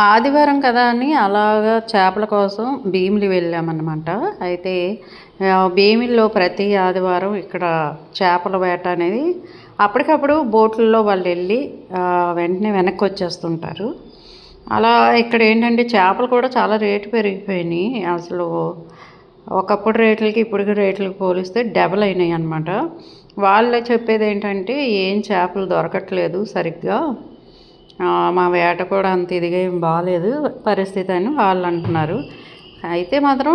ఆదివారం కదా అని అలాగా చేపల కోసం భీమిలి వెళ్ళామన్నమాట. అయితే భీమిలిలో ప్రతి ఆదివారం ఇక్కడ చేపల వేట అనేది అప్పటికప్పుడు బోట్లలో వాళ్ళెళ్ళి వెంటనే వెనక్కి వచ్చేస్తుంటారు. అలా ఇక్కడ ఏంటంటే చేపలు కూడా చాలా రేటు పెరిగిపోయినాయి. అసలు ఒకప్పుడు రేట్లకి ఇప్పటికి రేట్లకి పోలిస్తే డబల్ అయినాయి అన్నమాట. వాళ్ళు చెప్పేది ఏంటంటే ఏం చేపలు దొరకట్లేదు సరిగ్గా, మా వేట కూడా అంత ఇదిగా ఏం బాలేదు పరిస్థితి అని వాళ్ళు అంటున్నారు. అయితే మాత్రం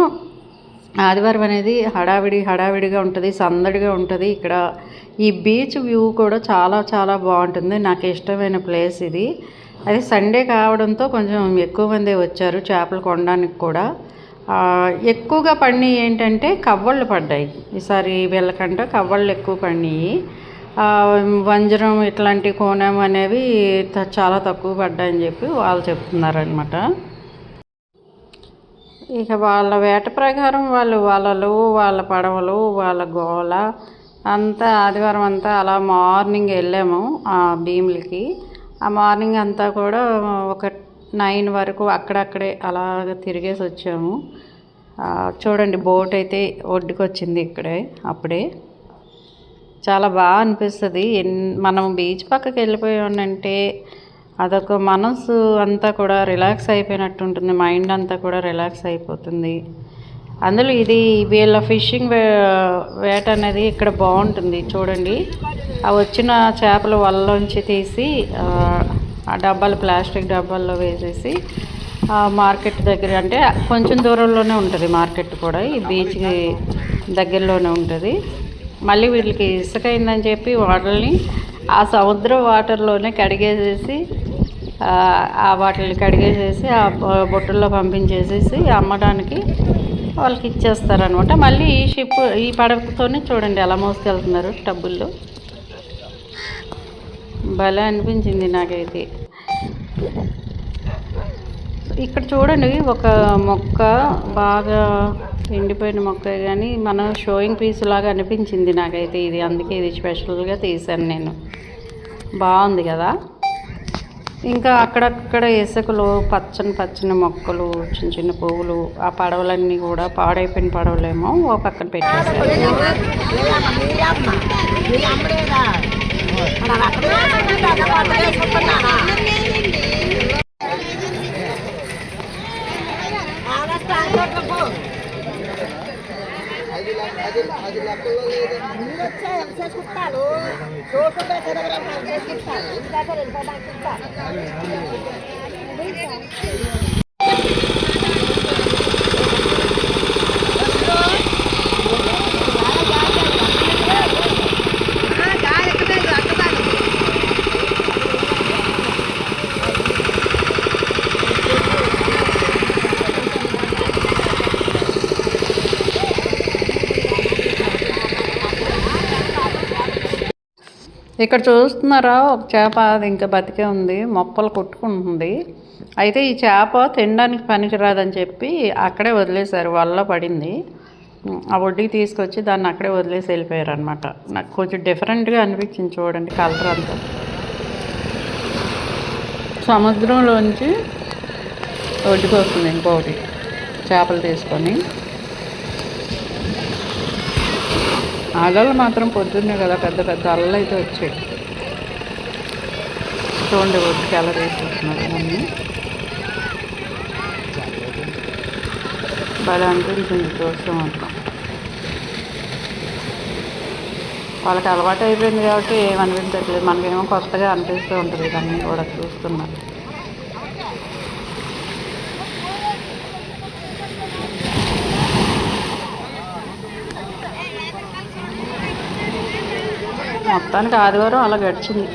ఆదివారం అనేది హడావిడిగా ఉంటుంది, సందడిగా ఉంటుంది. ఇక్కడ ఈ బీచ్ వ్యూ కూడా చాలా చాలా బాగుంటుంది. నాకు ఇష్టమైన ప్లేస్ ఇది. అది సండే కావడంతో కొంచెం ఎక్కువ మందే వచ్చారు చేపలు కొనడానికి కూడా. ఎక్కువగా పడినాయి ఏంటంటే కవ్వళ్ళు పడ్డాయి ఈసారి. వీళ్ళకంట కవ్వళ్ళు ఎక్కువ పడినాయి. వంజరం ఇట్లాంటి కోణం అనేవి చాలా తక్కువ పడ్డాయని చెప్పి వాళ్ళు చెప్తున్నారనమాట. ఇక వాళ్ళ వేట ప్రకారం వాళ్ళు వలలు, వాళ్ళ పడవలు, వాళ్ళ గోల అంతా ఆదివారం అంతా అలా మార్నింగ్ వెళ్ళాము ఆ భీములకి. ఆ మార్నింగ్ అంతా కూడా ఒక 9 వరకు అక్కడక్కడే అలాగ తిరిగేసి వచ్చాము. చూడండి బోట్ అయితే ఒడ్డుకు వచ్చింది ఇక్కడే అప్పుడే. చాలా బాగా అనిపిస్తుంది. మనం బీచ్ పక్కకి వెళ్ళిపోయామంటే అదొక మనసు అంతా కూడా రిలాక్స్ అయిపోయినట్టు ఉంటుంది, మైండ్ అంతా కూడా రిలాక్స్ అయిపోతుంది. అందులో ఇది వీళ్ళ ఫిషింగ్ వేట అనేది ఇక్కడ బాగుంటుంది. చూడండి ఆ వచ్చిన చేపలు వలలోంచి తీసి ఆ డబ్బాలు ప్లాస్టిక్ డబ్బాల్లో వేసేసి మార్కెట్ దగ్గర, అంటే కొంచెం దూరంలోనే ఉంటుంది మార్కెట్ కూడా, ఈ బీచ్కి దగ్గరలోనే ఉంటుంది. మళ్ళీ వీళ్ళకి ఇసుక అయిందని చెప్పి వాటర్ని ఆ సముద్రం వాటర్లోనే కడిగేసేసి వాటిని కడిగేసేసి ఆ బొట్టుల్లో పంపించేసేసి అమ్మడానికి వాళ్ళకి ఇచ్చేస్తారనమాట. మళ్ళీ ఈ పడవతోనే చూడండి ఎలా మోసుకెళ్తున్నారు టబ్బుల్లో. భలే అనిపించింది నాకైతే. ఇక్కడ చూడండి ఒక మొక్క బాగా ఎండిపోయిన మొక్క, కానీ మనం షోయింగ్ పీస్ లాగా అనిపించింది నాకైతే ఇది. అందుకే ఇది స్పెషల్గా తీశాను నేను. బాగుంది కదా. ఇంకా అక్కడక్కడ ఇసుకలు, పచ్చని మొక్కలు, చిన్న చిన్న పువ్వులు, ఆ పడవలన్నీ కూడా పాడైపోయిన పడవలేమో ఓ పక్కన పెట్టేసారు. ఇక్కడ చూస్తున్నారా ఒక చేప, అది ఇంకా బతికే ఉంది, మొప్పలు కొట్టుకుంటుంది. అయితే ఈ చేప తినడానికి పనికిరాదని చెప్పి అక్కడే వదిలేశారు, వల్ల పడింది. ఆ ఒడ్డుకి తీసుకొచ్చి దాన్ని అక్కడే వదిలేసి వెళ్ళిపోయారు అనమాట. నాకు కొంచెం డిఫరెంట్గా అనిపించింది. చూడండి కలర్ అంతా. సముద్రంలోంచి ఒడ్డుకు వస్తుంది ఇంకొకటి చేపలు తీసుకొని. అలలు మాత్రం పొద్దున్నే కదా పెద్ద పెద్ద అలలు అయితే వచ్చాయి. చూడండి ఒడ్డుకి ఎలా తీసుకొస్తున్నారు అన్నీ. బాగా అనిపించింది చూస్తే మాత్రం. వాళ్ళకి అలవాటు అయిపోయింది కాబట్టి ఏమనిపించట్లేదు, మనకేమో కొత్తగా అనిపిస్తూ ఉంటుంది ఇవన్నీ కూడా చూస్తున్నారు. మొత్తానికి ఆదివారం అలా గడిచింది.